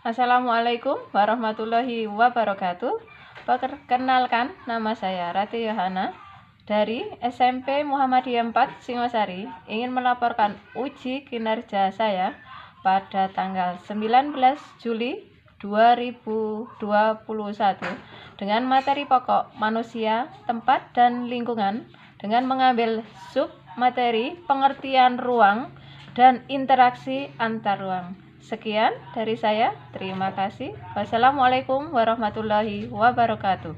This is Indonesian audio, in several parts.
Assalamualaikum warahmatullahi wabarakatuh. Perkenalkan, nama saya Rati Yohana dari SMP Muhammadiyah 4 Singosari. Ingin melaporkan uji kinerja saya pada tanggal 19 Juli 2021 dengan materi pokok manusia, tempat, dan lingkungan dengan mengambil sub materi pengertian ruang dan interaksi antar ruang. Sekian dari saya, terima kasih. Wassalamualaikum warahmatullahi wabarakatuh.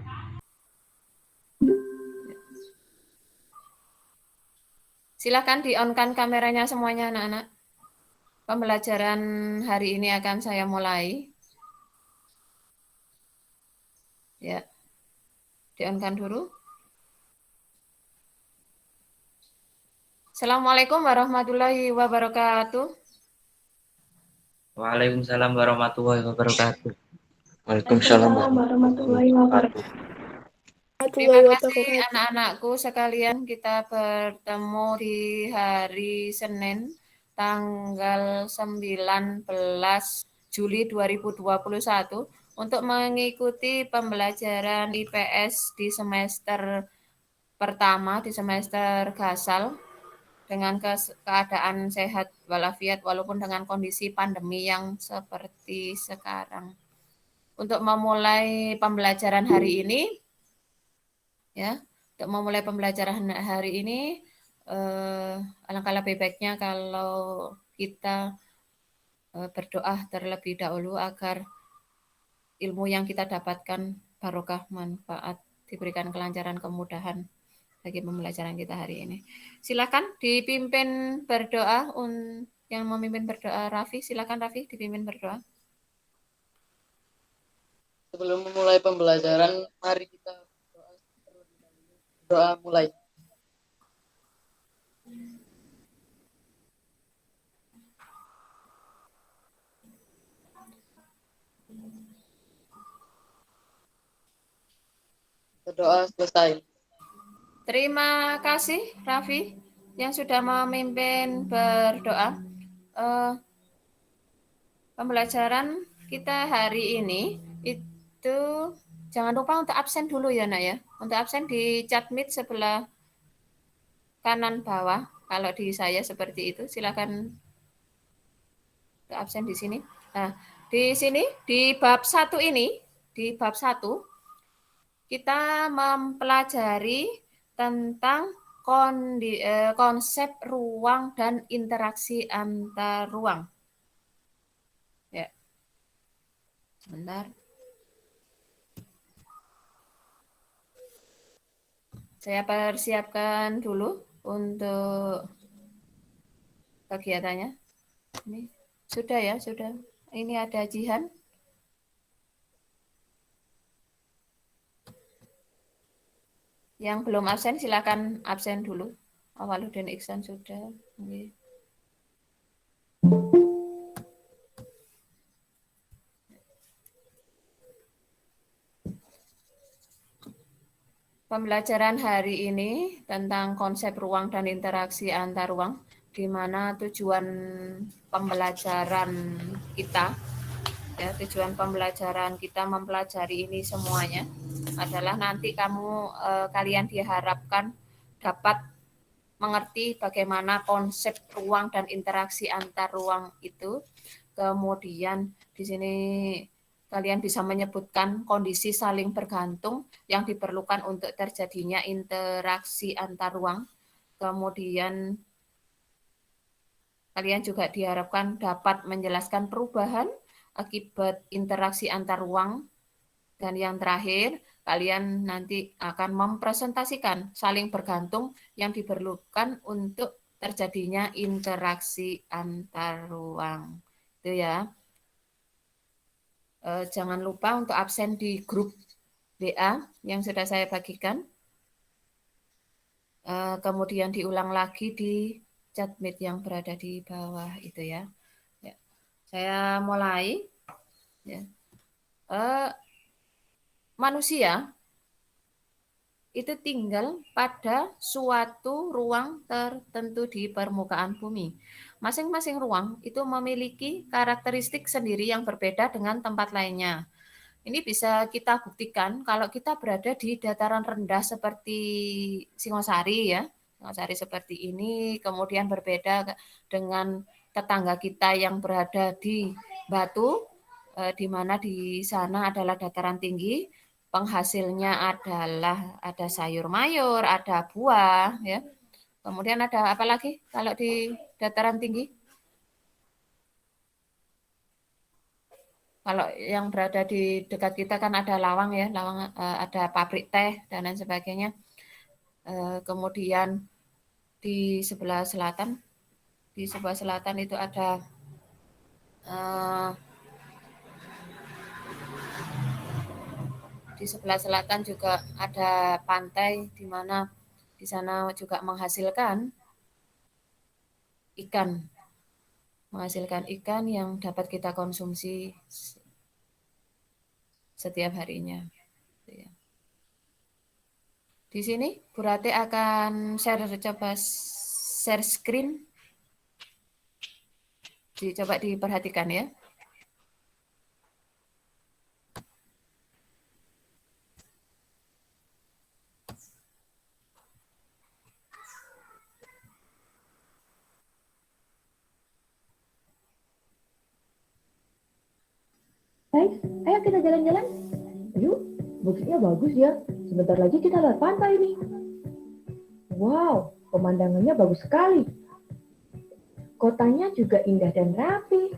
Silakan di-on-kan kameranya semuanya anak-anak. Pembelajaran hari ini akan saya mulai. Ya, di-on-kan dulu. Assalamualaikum warahmatullahi wabarakatuh. Waalaikumsalam warahmatullahi wabarakatuh. Waalaikumsalam warahmatullahi wabarakatuh. Terima kasih anak-anakku sekalian, kita bertemu di hari Senin tanggal 19 Juli 2021 untuk mengikuti pembelajaran IPS di semester pertama, di semester Gasal dengan keadaan sehat walafiat walaupun dengan kondisi pandemi yang seperti sekarang. Untuk memulai pembelajaran hari ini, ya, untuk memulai pembelajaran hari ini, alangkah lebih baiknya kalau kita berdoa terlebih dahulu agar ilmu yang kita dapatkan barokah, manfaat, diberikan kelancaran, kemudahan bagi pembelajaran kita hari ini. Silakan dipimpin berdoa, yang memimpin berdoa Raffi, silakan Raffi dipimpin berdoa. Sebelum memulai pembelajaran, mari kita doa mulai. Berdoa selesai. Terima kasih Raffi yang sudah memimpin berdoa. Pembelajaran kita hari ini itu jangan lupa untuk absen dulu ya nak ya. Untuk absen di chat meet sebelah kanan bawah. Kalau di saya seperti itu, silakan untuk absen di sini. Nah, di sini di bab 1 ini, di bab 1 kita mempelajari tentang konsep ruang dan interaksi antar ruang. Ya. Sebentar. Saya persiapkan dulu untuk kegiatannya. Ini sudah ya, sudah. Ini ada Jihan. Yang belum absen silakan absen dulu. Awaluddin Iksan sudah. Okay. Pembelajaran hari ini tentang konsep ruang dan interaksi antar ruang, di mana tujuan pembelajaran kita, ya, tujuan pembelajaran kita mempelajari ini semuanya adalah nanti kalian diharapkan dapat mengerti bagaimana konsep ruang dan interaksi antar ruang itu. Kemudian di sini kalian bisa menyebutkan kondisi saling bergantung yang diperlukan untuk terjadinya interaksi antar ruang. Kemudian kalian juga diharapkan dapat menjelaskan perubahan akibat interaksi antar ruang. Dan yang terakhir, kalian nanti akan mempresentasikan saling bergantung yang diperlukan untuk terjadinya interaksi antar ruang. Itu ya. Jangan lupa untuk absen di grup WA yang sudah saya bagikan. Kemudian diulang lagi di chat meet yang berada di bawah itu ya. Ya. Saya mulai. Ya. Manusia itu tinggal pada suatu ruang tertentu di permukaan bumi. Masing-masing ruang itu memiliki karakteristik sendiri yang berbeda dengan tempat lainnya. Ini bisa kita buktikan kalau kita berada di dataran rendah seperti Singosari ya. Singosari seperti ini, kemudian berbeda dengan tetangga kita yang berada di Batu, di mana di sana adalah dataran tinggi, penghasilnya adalah ada sayur mayur, ada buah, ya. Kemudian ada apa lagi kalau di dataran tinggi? Kalau yang berada di dekat kita kan ada Lawang ya, Lawang ada pabrik teh dan lain sebagainya. Kemudian di sebelah selatan, itu ada di sebelah selatan juga ada pantai di mana di sana juga menghasilkan ikan yang dapat kita konsumsi setiap harinya. Di sini Bu Rate akan coba share screen. Coba diperhatikan ya. Guys, ayo kita jalan-jalan. Yuk, bukitnya bagus ya. Sebentar lagi kita lihat pantai nih. Wow, pemandangannya bagus sekali. Kotanya juga indah dan rapi.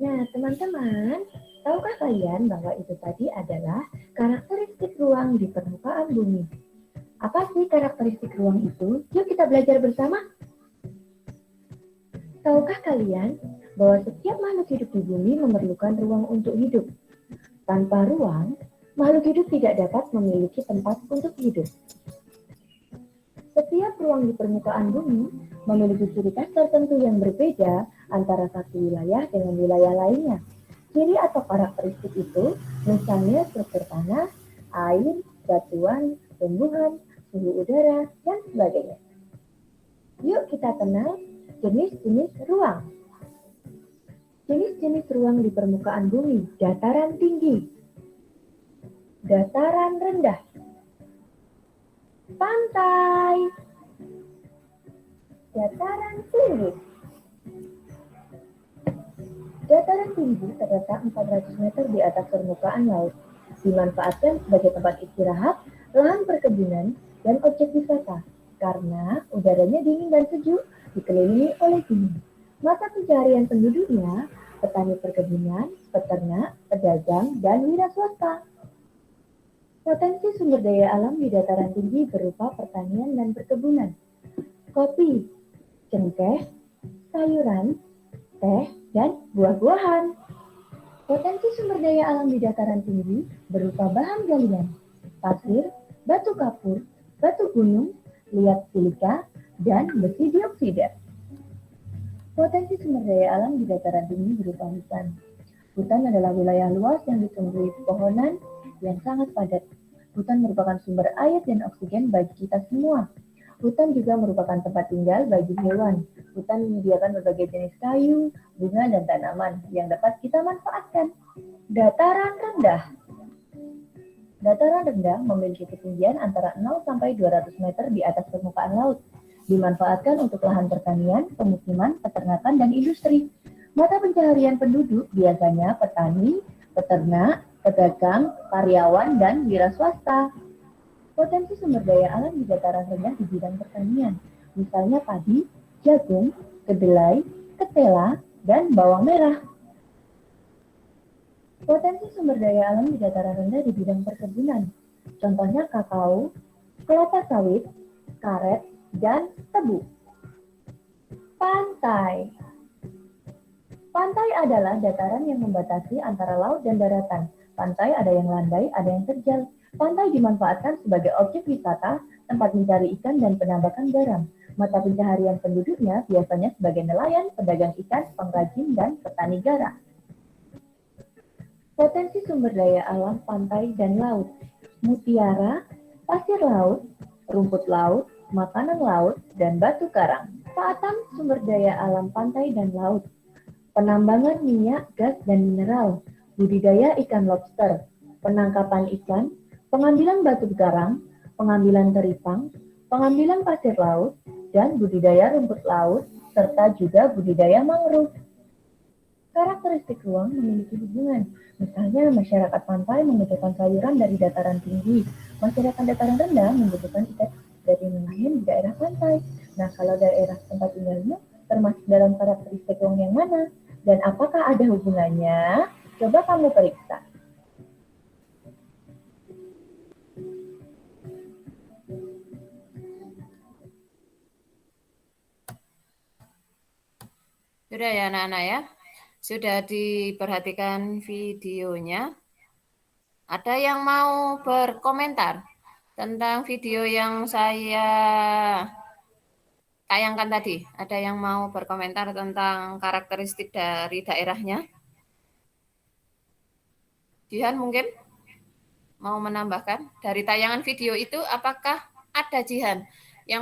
Nah, teman-teman, tahukah kalian bahwa itu tadi adalah karakteristik ruang di permukaan bumi? Apa sih karakteristik ruang itu? Yuk kita belajar bersama. Tahukah kalian bahwa setiap makhluk hidup di bumi memerlukan ruang untuk hidup? Tanpa ruang, makhluk hidup tidak dapat memiliki tempat untuk hidup. Setiap ruang di permukaan bumi memiliki ciri khas tertentu yang berbeda antara satu wilayah dengan wilayah lainnya. Ciri atau karakteristik itu misalnya struktur tanah, air, batuan, tumbuhan, suhu udara, dan sebagainya. Yuk kita kenal jenis-jenis ruang. Jenis-jenis ruang di permukaan bumi: dataran tinggi, dataran rendah, pantai, dataran tinggi. Dataran tinggi terletak 400 meter di atas permukaan laut, dimanfaatkan sebagai tempat istirahat, lahan perkebunan, dan objek wisata karena udaranya dingin dan sejuk, dikelilingi oleh gunung. Mata pencaharian penduduknya petani perkebunan, peternak, pedagang, dan wira swasta. Potensi sumber daya alam di dataran tinggi berupa pertanian dan perkebunan, kopi, cengkeh, sayuran, teh, dan buah-buahan. Potensi sumber daya alam di dataran tinggi berupa bahan galian, pasir, batu kapur, batu gunung, liat silika, dan besi dioksida. Potensi sumber daya alam di dataran tinggi berupa hutan. Hutan adalah wilayah luas yang ditumbuhi pepohonan yang sangat padat. Hutan merupakan sumber air dan oksigen bagi kita semua. Hutan juga merupakan tempat tinggal bagi hewan. Hutan menyediakan berbagai jenis kayu, bunga, dan tanaman yang dapat kita manfaatkan. Dataran rendah. Dataran rendah memiliki ketinggian antara 0 sampai 200 meter di atas permukaan laut. Dimanfaatkan untuk lahan pertanian, pemukiman, peternakan, dan industri. Mata pencaharian penduduk biasanya petani, peternak, pedagang, karyawan, dan wira swasta. Potensi sumber daya alam di dataran rendah di bidang pertanian, misalnya padi, jagung, kedelai, ketela, dan bawang merah. Potensi sumber daya alam di dataran rendah di bidang perkebunan, contohnya kakao, kelapa sawit, karet, dan tebu. Pantai. Pantai adalah dataran yang membatasi antara laut dan daratan. Pantai ada yang landai, ada yang terjal. Pantai dimanfaatkan sebagai objek wisata, tempat mencari ikan dan penambakan garam. Mata pencaharian penduduknya biasanya sebagai nelayan, pedagang ikan, pengrajin, dan petani garam. Potensi sumber daya alam pantai dan laut. Mutiara, pasir laut, rumput laut, makanan laut, dan batu karang. Keempat, sumber daya alam pantai dan laut, penambangan minyak, gas, dan mineral, budidaya ikan lobster, penangkapan ikan, pengambilan batu karang, pengambilan teripang, pengambilan pasir laut, dan budidaya rumput laut, serta juga budidaya mangrove. Karakteristik ruang memiliki hubungan. Misalnya, masyarakat pantai membutuhkan sayuran dari dataran tinggi, masyarakat dataran rendah membutuhkan ikan dari nelayan di daerah pantai. Nah, kalau daerah tempat tinggalmu termasuk dalam karakteristik ruang yang mana? Dan apakah ada hubungannya? Coba kamu periksa. Sudah ya anak-anak ya? Sudah diperhatikan videonya? Ada yang mau berkomentar tentang video yang saya tayangkan tadi? Ada yang mau berkomentar tentang karakteristik dari daerahnya? Jihan mungkin mau menambahkan dari tayangan video itu, apakah ada Jihan yang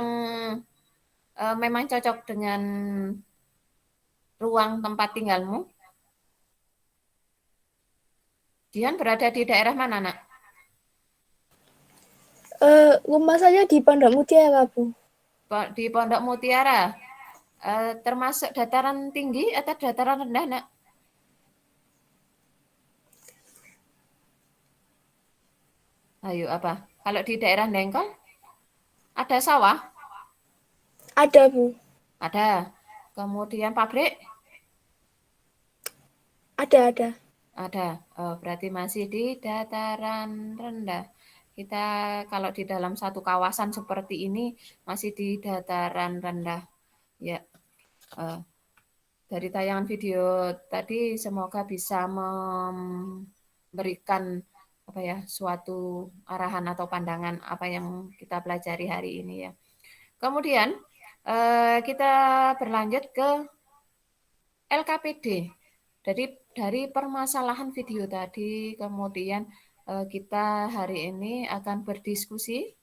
memang cocok dengan ruang tempat tinggalmu? Jihan berada di daerah mana, nak? Rumah saya di Pondok Mutiara, Bu. Di Pondok Mutiara. Termasuk dataran tinggi atau dataran rendah, nak? Ayo, apa? Kalau di daerah Dengkol, ada sawah? Ada, Bu. Ada. Kemudian pabrik? Ada. Ada. Oh, berarti masih di dataran rendah. Kita kalau di dalam satu kawasan seperti ini masih di dataran rendah. Ya. Dari tayangan video tadi semoga bisa memberikan suatu arahan atau pandangan apa yang kita pelajari hari ini ya. Kemudian kita berlanjut ke LKPD. Dari permasalahan video tadi, kemudian kita hari ini akan berdiskusi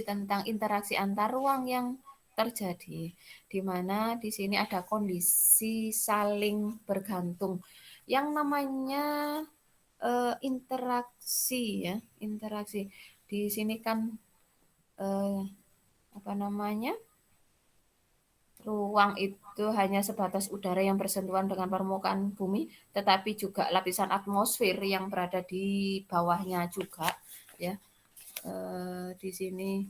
tentang interaksi antar ruang yang terjadi, di mana di sini ada kondisi saling bergantung yang namanya interaksi ya, interaksi. Di sini kan ruang itu hanya sebatas udara yang bersentuhan dengan permukaan bumi, tetapi juga lapisan atmosfer yang berada di bawahnya juga ya. Di sini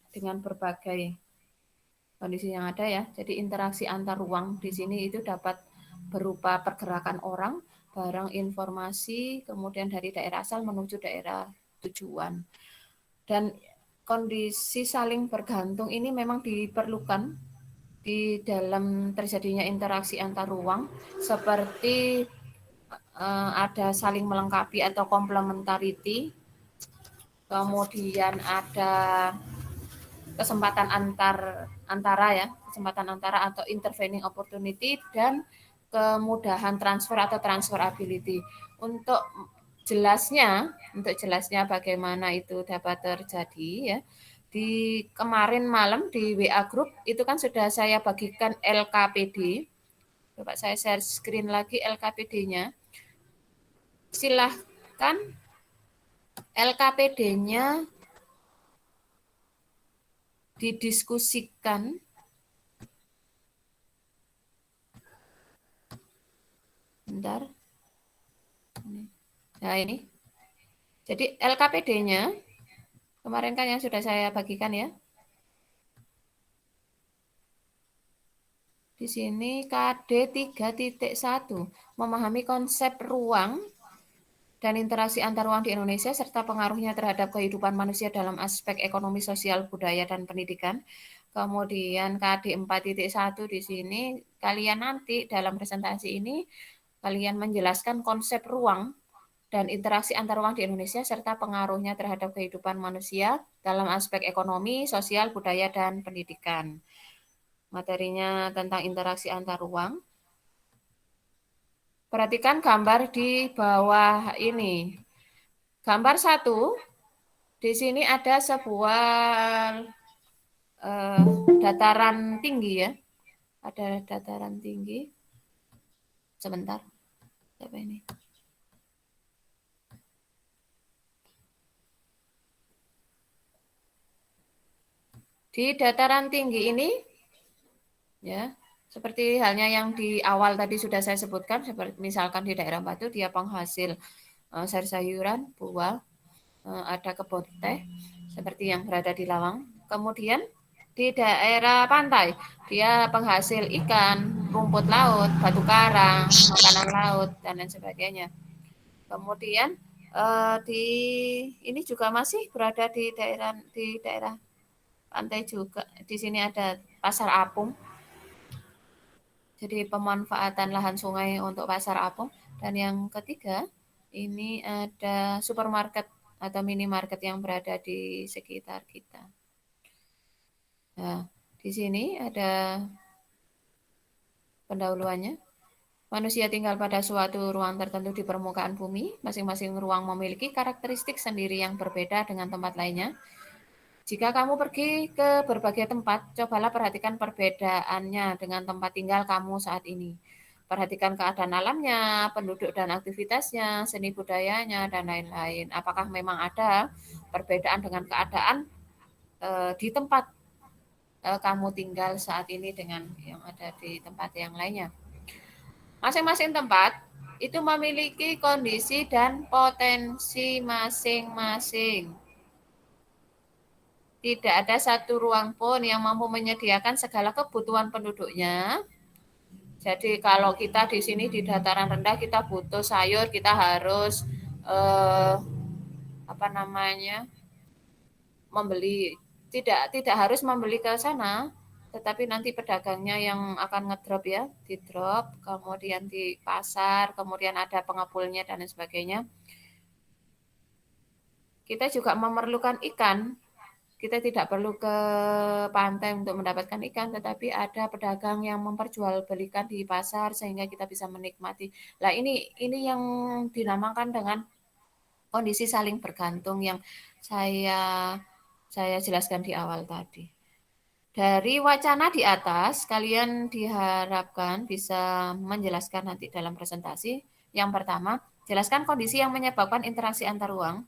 dengan berbagai kondisi yang ada ya. Jadi interaksi antar ruang di sini itu dapat berupa pergerakan orang, barang, informasi, kemudian dari daerah asal menuju daerah tujuan. Dan kondisi saling bergantung ini memang diperlukan di dalam terjadinya interaksi antar ruang, seperti ada saling melengkapi atau complementarity, kemudian ada kesempatan antara atau intervening opportunity, dan kemudahan transfer atau transferability. Untuk jelasnya bagaimana itu dapat terjadi ya. Di kemarin malam di WA group itu kan sudah saya bagikan LKPD. Coba saya share screen lagi LKPD-nya. Silahkan LKPD-nya didiskusikan. Bentar. Nah ini. Jadi LKPD-nya kemarin kan yang sudah saya bagikan ya. Di sini KD 3.1 memahami konsep ruang dan interaksi antar ruang di Indonesia serta pengaruhnya terhadap kehidupan manusia dalam aspek ekonomi, sosial, budaya, dan pendidikan. Kemudian KD 4.1 di sini kalian nanti dalam presentasi ini kalian menjelaskan konsep ruang dan interaksi antar ruang di Indonesia serta pengaruhnya terhadap kehidupan manusia dalam aspek ekonomi, sosial, budaya, dan pendidikan. Materinya tentang interaksi antar ruang. Perhatikan gambar di bawah ini. Gambar 1 Di sini ada sebuah dataran tinggi ya. Ada dataran tinggi. Sebentar. Siapa ini? Di dataran tinggi ini ya, seperti halnya yang di awal tadi sudah saya sebutkan, seperti misalkan di daerah Batu dia penghasil sayur-sayuran, buah, ada kebun teh seperti yang berada di Lawang. Kemudian di daerah pantai dia penghasil ikan, rumput laut, batu karang, makanan laut dan lain sebagainya. Kemudian di ini juga masih berada di daerah pantai juga. Di sini ada pasar apung. Jadi pemanfaatan lahan sungai untuk pasar apung. Dan yang ketiga, ini ada supermarket atau minimarket yang berada di sekitar kita. Nah, di sini ada pendahuluannya. Manusia tinggal pada suatu ruang tertentu di permukaan bumi. Masing-masing ruang memiliki karakteristik sendiri yang berbeda dengan tempat lainnya. Jika kamu pergi ke berbagai tempat, cobalah perhatikan perbedaannya dengan tempat tinggal kamu saat ini. Perhatikan keadaan alamnya, penduduk dan aktivitasnya, seni budayanya, dan lain-lain. Apakah memang ada perbedaan dengan keadaan di tempat kamu tinggal saat ini dengan yang ada di tempat yang lainnya? Masing-masing tempat itu memiliki kondisi dan potensi masing-masing. Tidak ada satu ruang pun yang mampu menyediakan segala kebutuhan penduduknya. Jadi kalau kita di sini di dataran rendah kita butuh sayur, kita harus membeli. Tidak harus membeli ke sana, tetapi nanti pedagangnya yang akan ngedrop ya, di drop, kemudian di pasar, kemudian ada pengepulnya dan lain sebagainya. Kita juga memerlukan ikan. Kita tidak perlu ke pantai untuk mendapatkan ikan, tetapi ada pedagang yang memperjualbelikan di pasar sehingga kita bisa menikmati. Nah, ini yang dinamakan dengan kondisi saling bergantung yang saya jelaskan di awal tadi. Dari wacana di atas, kalian diharapkan bisa menjelaskan nanti dalam presentasi. Yang pertama, jelaskan kondisi yang menyebabkan interaksi antar ruang.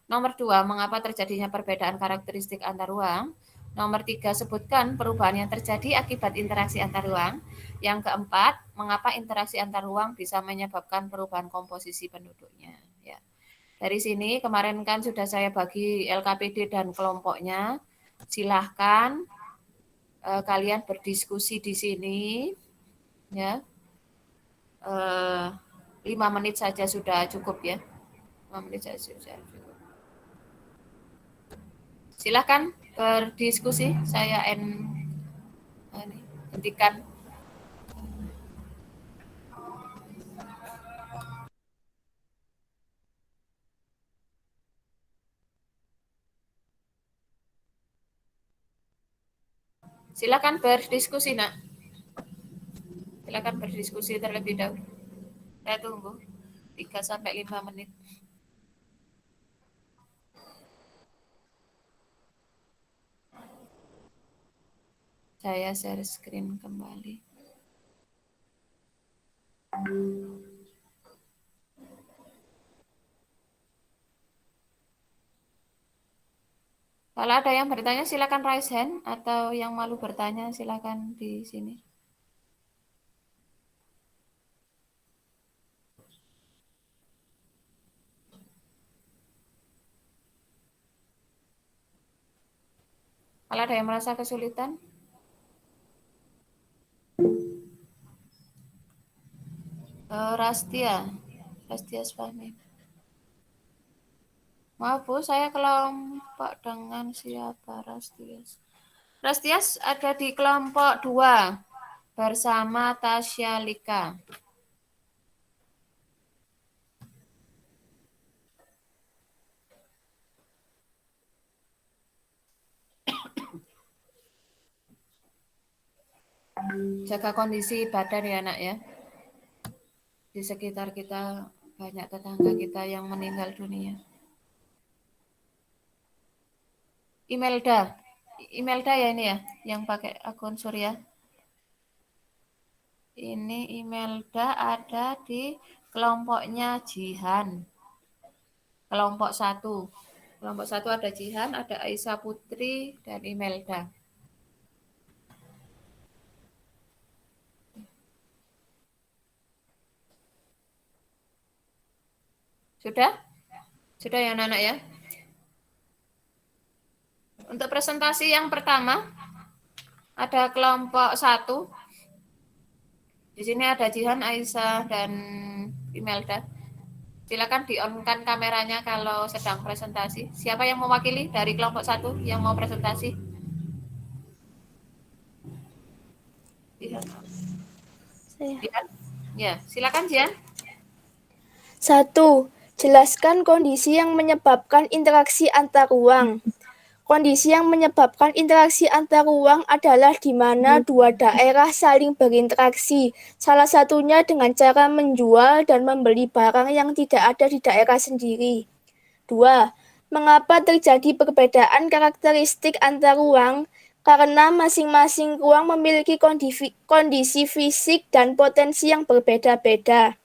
Nomor 2, mengapa terjadinya perbedaan karakteristik antar ruang. Nomor 3, sebutkan perubahan yang terjadi akibat interaksi antar ruang. Yang keempat, mengapa interaksi antar ruang bisa menyebabkan perubahan komposisi penduduknya. Ya. Dari sini kemarin kan sudah saya bagi LKPD dan kelompoknya. Silahkan kalian berdiskusi di sini. Ya. 5 menit saja sudah cukup ya. 5 menit saja sudah cukup. Silakan berdiskusi, saya hentikan. Silakan berdiskusi, Nak. Silakan berdiskusi terlebih dahulu. Saya tunggu 3-5 menit. Saya share screen kembali. Kalau ada yang bertanya silakan raise hand, atau yang malu bertanya silakan di sini. Kalau ada yang merasa kesulitan, Rastia Sfahmi. Maaf Bu, saya kelompok dengan siapa Rastias? Rastias ada di kelompok 2 bersama Tasya Lika. Jaga kondisi badan ya Nak ya. Di sekitar kita banyak tetangga kita yang meninggal dunia. Imelda. Imelda ya ini ya, yang pakai akun Surya. Ini Imelda ada di kelompoknya Jihan. Kelompok 1. Kelompok 1 ada Jihan, ada Aisyah Putri, dan Imelda. Sudah? Sudah ya anak-anak ya? Untuk presentasi yang pertama, ada kelompok 1. Di sini ada Jihan, Aisyah, dan Imelda. Silakan di-on-kan kameranya kalau sedang presentasi. Siapa yang mewakili dari kelompok 1 yang mau presentasi? Jihan. Saya. Jihan? Ya, silakan Jihan. 1. Jelaskan kondisi yang menyebabkan interaksi antar ruang. Kondisi yang menyebabkan interaksi antar ruang adalah di mana dua daerah saling berinteraksi, salah satunya dengan cara menjual dan membeli barang yang tidak ada di daerah sendiri. 2. Mengapa terjadi perbedaan karakteristik antar ruang? Karena masing-masing ruang memiliki kondisi fisik dan potensi yang berbeda-beda.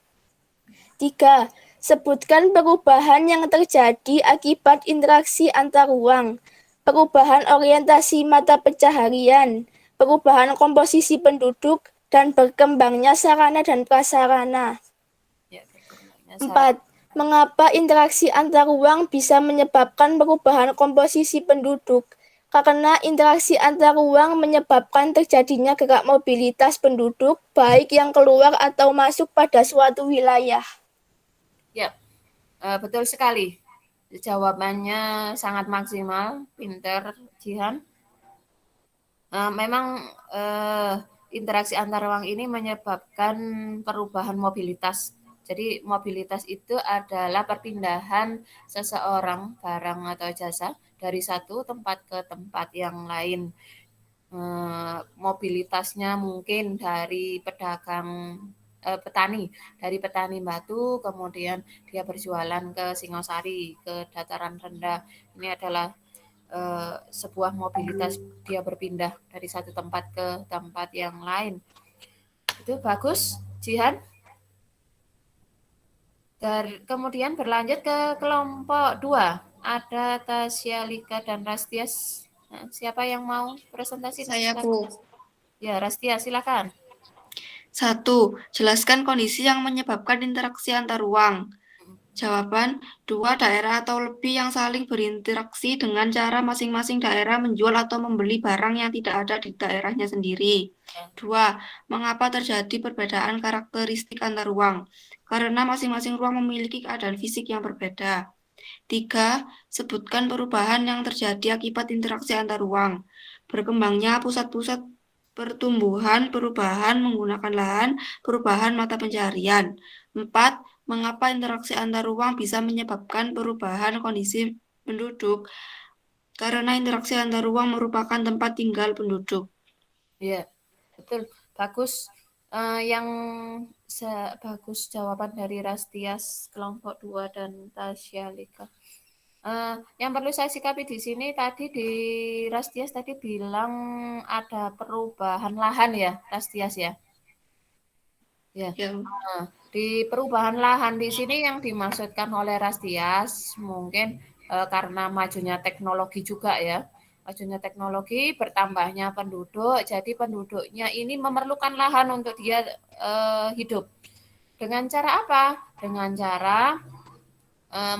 3. Sebutkan perubahan yang terjadi akibat interaksi antar ruang. Perubahan orientasi mata pencaharian, perubahan komposisi penduduk, dan berkembangnya sarana dan prasarana. 4. Mengapa interaksi antar ruang bisa menyebabkan perubahan komposisi penduduk? Karena interaksi antar ruang menyebabkan terjadinya gerak mobilitas penduduk, baik yang keluar atau masuk pada suatu wilayah. Ya, betul sekali. Jawabannya sangat maksimal, pinter Jihan. Memang interaksi antar ruang ini menyebabkan perubahan mobilitas. Jadi mobilitas itu adalah perpindahan seseorang, barang atau jasa dari satu tempat ke tempat yang lain. Mobilitasnya mungkin dari petani, dari petani batu, kemudian dia berjualan ke Singosari, ke dataran rendah. Ini adalah sebuah mobilitas, dia berpindah dari satu tempat ke tempat yang lain. Itu bagus, Jihan. Kemudian berlanjut ke kelompok 2. Ada Tasya, Lika, dan Rastias. Nah, siapa yang mau presentasi? Saya, Bu. Ya, Rastia, silakan. 1. Jelaskan kondisi yang menyebabkan interaksi antar ruang. Jawaban, 2 daerah atau lebih yang saling berinteraksi dengan cara masing-masing daerah menjual atau membeli barang yang tidak ada di daerahnya sendiri. 2. Mengapa terjadi perbedaan karakteristik antar ruang? Karena masing-masing ruang memiliki keadaan fisik yang berbeda. 3. Sebutkan perubahan yang terjadi akibat interaksi antar ruang. Berkembangnya pusat-pusat pertumbuhan, perubahan menggunakan lahan, perubahan mata pencaharian. 4. Mengapa interaksi antar ruang bisa menyebabkan perubahan kondisi penduduk? Karena interaksi antar ruang merupakan tempat tinggal penduduk. Ya, betul. Bagus. Yang bagus jawaban dari Rastias kelompok 2 dan Tasya Lika. Yang perlu saya sikapi di sini tadi di Rastias tadi bilang ada perubahan lahan ya, Rastias ya. Ya. Di perubahan lahan di sini yang dimaksudkan oleh Rastias mungkin karena majunya teknologi juga ya. Majunya teknologi, bertambahnya penduduk, jadi penduduknya ini memerlukan lahan untuk dia hidup. Dengan cara apa? Dengan cara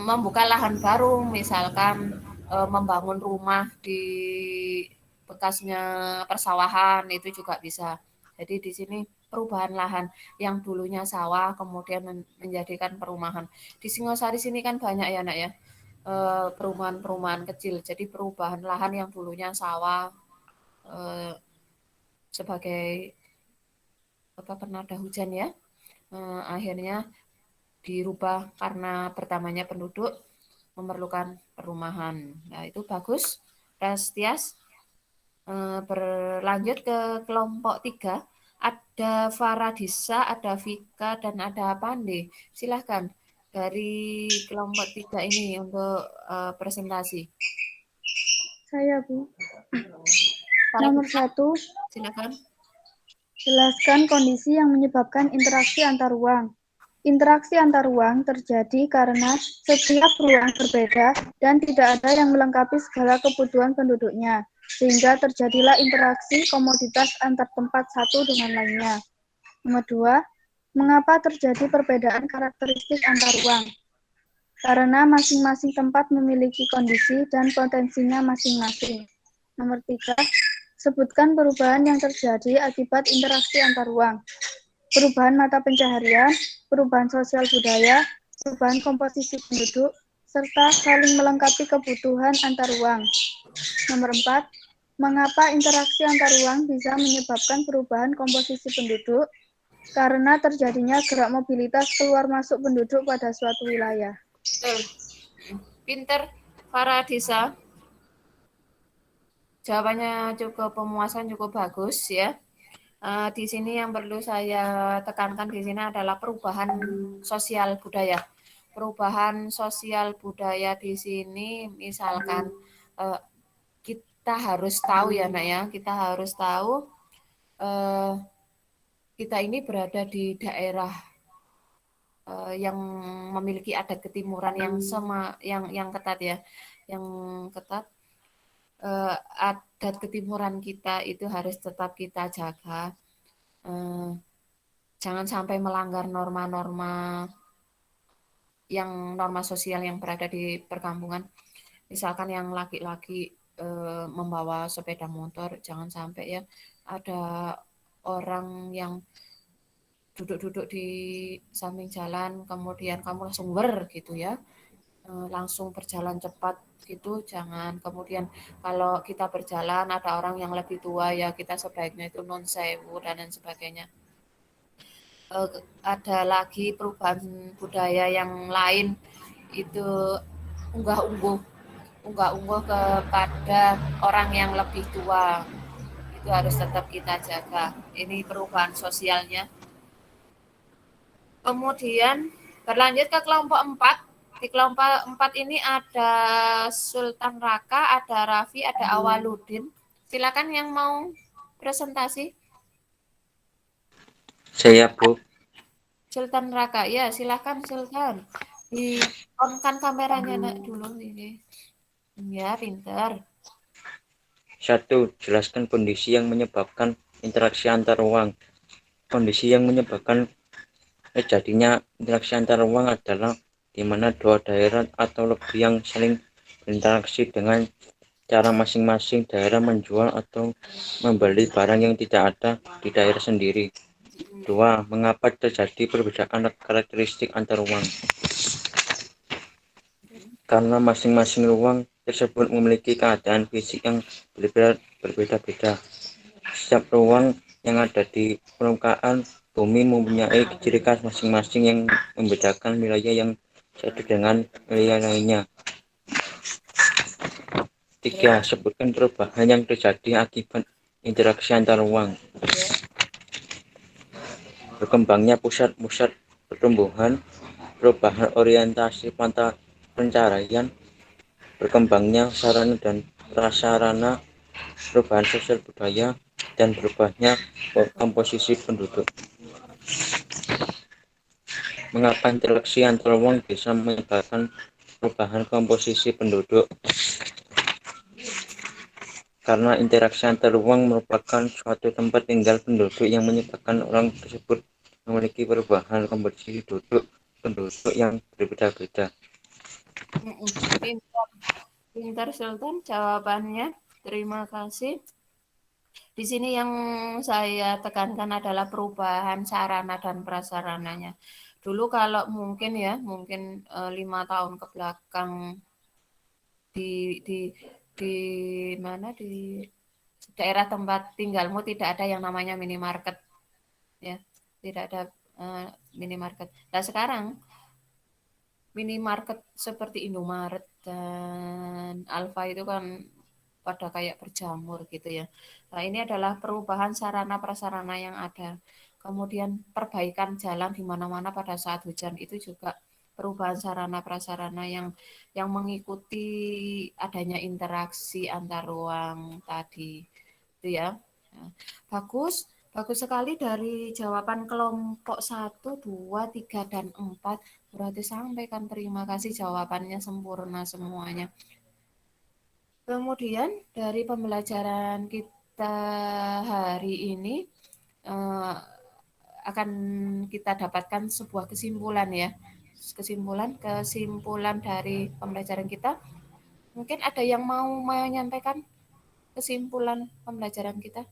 membuka lahan baru, misalkan membangun rumah di bekasnya persawahan, itu juga bisa. Jadi di sini perubahan lahan yang dulunya sawah kemudian menjadikan perumahan. Di Singosari sini kan banyak ya nak ya, perumahan-perumahan kecil. Jadi perubahan lahan yang dulunya sawah sebagai penada hujan ya, akhirnya dirubah karena bertambahnya penduduk memerlukan perumahan. Nah, itu bagus, Rastias. Berlanjut ke kelompok 3. Ada Faradisa, ada Vika, dan ada Pande. Silahkan dari kelompok 3 ini untuk presentasi. Saya, Bu. Para Nomor 1, silakan. jelaskan kondisi yang menyebabkan interaksi antar ruang. Interaksi antar ruang terjadi karena setiap ruang berbeda dan tidak ada yang melengkapi segala kebutuhan penduduknya, sehingga terjadilah interaksi komoditas antar tempat satu dengan lainnya. Nomor 2, mengapa terjadi perbedaan karakteristik antar ruang? Karena masing-masing tempat memiliki kondisi dan potensinya masing-masing. Nomor 3, sebutkan perubahan yang terjadi akibat interaksi antar ruang. Perubahan mata pencaharian, perubahan sosial budaya, perubahan komposisi penduduk, serta saling melengkapi kebutuhan antar ruang. Nomor 4, mengapa interaksi antar ruang bisa menyebabkan perubahan komposisi penduduk? Karena terjadinya gerak mobilitas keluar masuk penduduk pada suatu wilayah. Betul. Pinter, Faradisa. Jawabannya cukup pemuasan, cukup bagus ya. Di sini yang perlu saya tekankan di sini adalah perubahan sosial budaya. Perubahan sosial budaya di sini misalkan kita harus tahu ya Nak ya, kita harus tahu kita ini berada di daerah yang memiliki adat ketimuran yang ketat ya, yang ketat. Adat ketimuran kita itu harus tetap kita jaga. Jangan sampai melanggar norma-norma norma sosial yang berada di perkampungan. Misalkan yang laki-laki membawa sepeda motor, jangan sampai ya ada orang yang duduk-duduk di samping jalan, kemudian kamu langsung gitu ya, langsung berjalan cepat gitu, jangan. Kemudian kalau kita berjalan ada orang yang lebih tua ya, kita sebaiknya itu non sewu dan lain sebagainya. Ada lagi perubahan budaya yang lain itu unggah-ungguh kepada orang yang lebih tua, itu harus tetap kita jaga. Ini perubahan sosialnya. Kemudian berlanjut ke kelompok 4. Di kelompok 4 ini ada Sultan Raka, ada Raffi, ada Awaludin. Silakan yang mau presentasi. Saya, Bu. Sultan Raka, ya silakan Sultan. Di-on-kan kameranya Nak dulu ini. Ya, pinter. 1. Jelaskan kondisi yang menyebabkan interaksi antar ruang. Kondisi yang menyebabkan terjadinya interaksi antar ruang adalah di mana dua daerah atau lebih yang saling berinteraksi dengan cara masing-masing daerah menjual atau membeli barang yang tidak ada di daerah sendiri. 2. Mengapa terjadi perbedaan karakteristik antar ruang? Karena masing-masing ruang tersebut memiliki keadaan fisik yang berbeda-beda. Setiap ruang yang ada di permukaan bumi mempunyai ciri khas masing-masing yang membedakan wilayah yang satu dengan wilayah lainnya. 3. Sebutkan perubahan yang terjadi akibat interaksi antar ruang. Berkembangnya pusat-pusat pertumbuhan, perubahan orientasi mata pencaharian, berkembangnya sarana dan prasarana, perubahan sosial budaya, dan berubahnya komposisi penduduk. Mengapa interaksi antar ruang bisa menyebabkan perubahan komposisi penduduk? Karena interaksi antar ruang merupakan suatu tempat tinggal penduduk yang menyebabkan orang tersebut memiliki perubahan komposisi penduduk yang berbeda-beda. Pintar Sultan jawabannya. Terima kasih. Di sini yang saya tekankan adalah perubahan sarana dan prasarananya. Dulu kalau mungkin 5 tahun ke belakang di mana di daerah tempat tinggalmu tidak ada yang namanya minimarket ya, tidak ada minimarket. Nah sekarang minimarket seperti Indomaret dan Alfa itu kan pada kayak berjamur gitu ya. Nah ini adalah perubahan sarana prasarana yang ada. Kemudian perbaikan jalan di mana-mana pada saat hujan itu juga perubahan sarana prasarana yang mengikuti adanya interaksi antar ruang tadi. Itu ya. Nah, bagus. Bagus sekali dari jawaban kelompok 1, 2, 3, dan 4. Berarti sampaikan terima kasih, jawabannya sempurna semuanya. Kemudian dari pembelajaran kita hari ini akan kita dapatkan sebuah kesimpulan ya. Kesimpulan dari pembelajaran kita. Mungkin ada yang mau menyampaikan kesimpulan pembelajaran kita?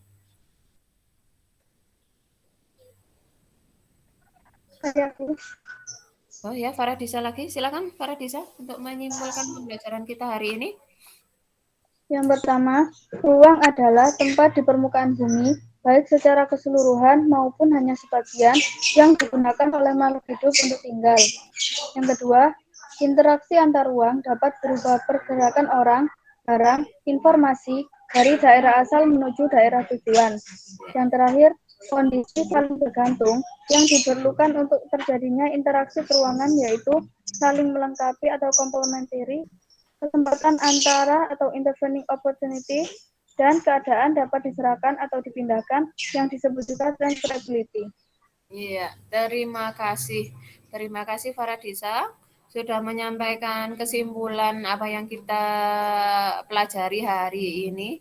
Oh ya, Faradisa lagi. Silakan Faradisa untuk menyimpulkan pembelajaran kita hari ini. Yang pertama, ruang adalah tempat di permukaan bumi, baik secara keseluruhan maupun hanya sebagian, yang digunakan oleh makhluk hidup untuk tinggal. Yang kedua, interaksi antar ruang dapat berupa pergerakan orang, barang, informasi dari daerah asal menuju daerah tujuan. Yang terakhir, kondisi saling bergantung yang diperlukan untuk terjadinya interaksi peruangan yaitu saling melengkapi atau complementary, kesempatan antara atau intervening opportunity, dan keadaan dapat diserahkan atau dipindahkan yang disebut juga transferability. Iya, terima kasih. Terima kasih Faradisa sudah menyampaikan kesimpulan apa yang kita pelajari hari ini.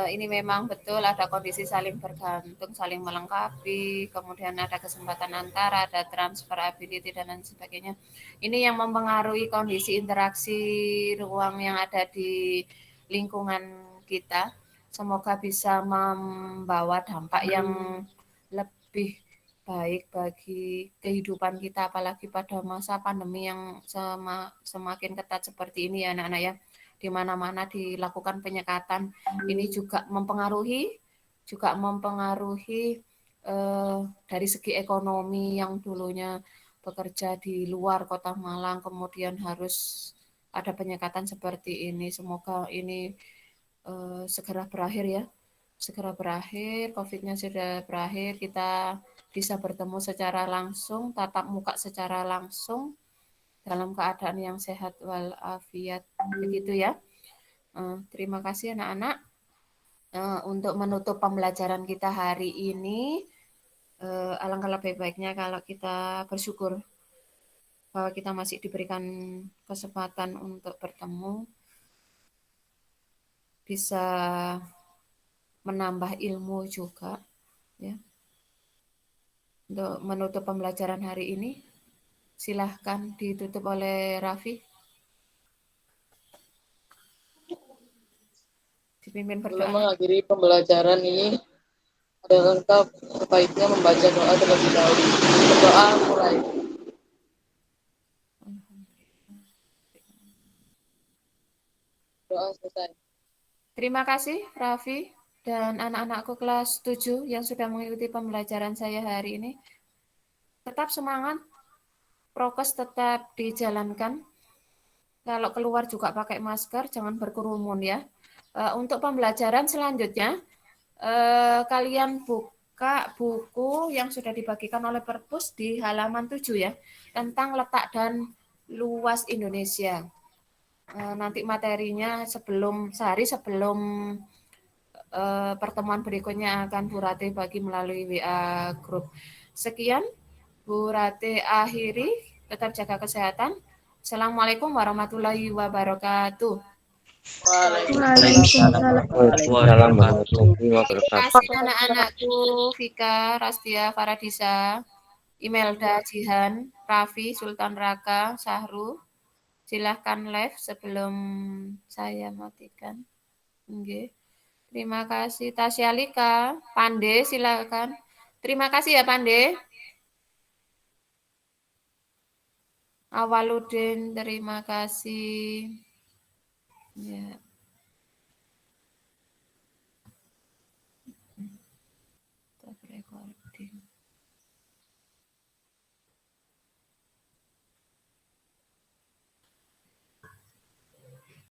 Ini memang betul ada kondisi saling bergantung, saling melengkapi, kemudian ada kesempatan antara, ada transferability dan lain sebagainya. Ini yang mempengaruhi kondisi interaksi ruang yang ada di lingkungan kita. Semoga bisa membawa dampak yang lebih baik bagi kehidupan kita, apalagi pada masa pandemi yang semakin ketat seperti ini ya anak-anak ya. Di mana-mana dilakukan penyekatan. Ini juga mempengaruhi dari segi ekonomi yang dulunya bekerja di luar Kota Malang, kemudian harus ada penyekatan seperti ini. Semoga ini segera berakhir ya. Segera berakhir, COVID-nya sudah berakhir, kita bisa bertemu secara langsung, tatap muka secara langsung, dalam keadaan yang sehat walafiat. Begitu ya. Terima kasih anak-anak. Untuk menutup pembelajaran kita hari ini, alangkah lebih baiknya kalau kita bersyukur bahwa kita masih diberikan kesempatan untuk bertemu, bisa menambah ilmu juga, ya. Untuk menutup pembelajaran hari ini, silahkan ditutup oleh Raffi. Dipimpin Sebelum berdoa. mengakhiri pembelajaran ini, ada lengkap sebaiknya membaca doa terlebih dahulu. Berdoa mulai. Doa selesai. Terima kasih Raffi dan anak-anakku kelas 7 yang sudah mengikuti pembelajaran saya hari ini. Tetap semangat, prokes tetap dijalankan. Kalau keluar juga pakai masker, jangan berkerumun ya. Untuk pembelajaran selanjutnya, kalian buka buku yang sudah dibagikan oleh Perpus di halaman 7 ya, tentang letak dan luas Indonesia. Nanti materinya sehari sebelum pertemuan berikutnya akan Bu Rati bagi melalui WA Group. Sekian, Bu Rati akhiri, tetap jaga kesehatan. Assalamualaikum warahmatullahi wabarakatuh. Waalaikumsalam. Waalaikumsalam warahmatullahi Terima wabarakatuh. kasih anak-anakku, Vika, Rastia, Faradisa, Imelda, Jihan, Raffi, Sultan Raka, Sahru. Silahkan live sebelum saya matikan. Oke. Terima kasih Tasyalika, Pande silakan. Terima kasih ya Pande. Awaludin terima kasih. Ya.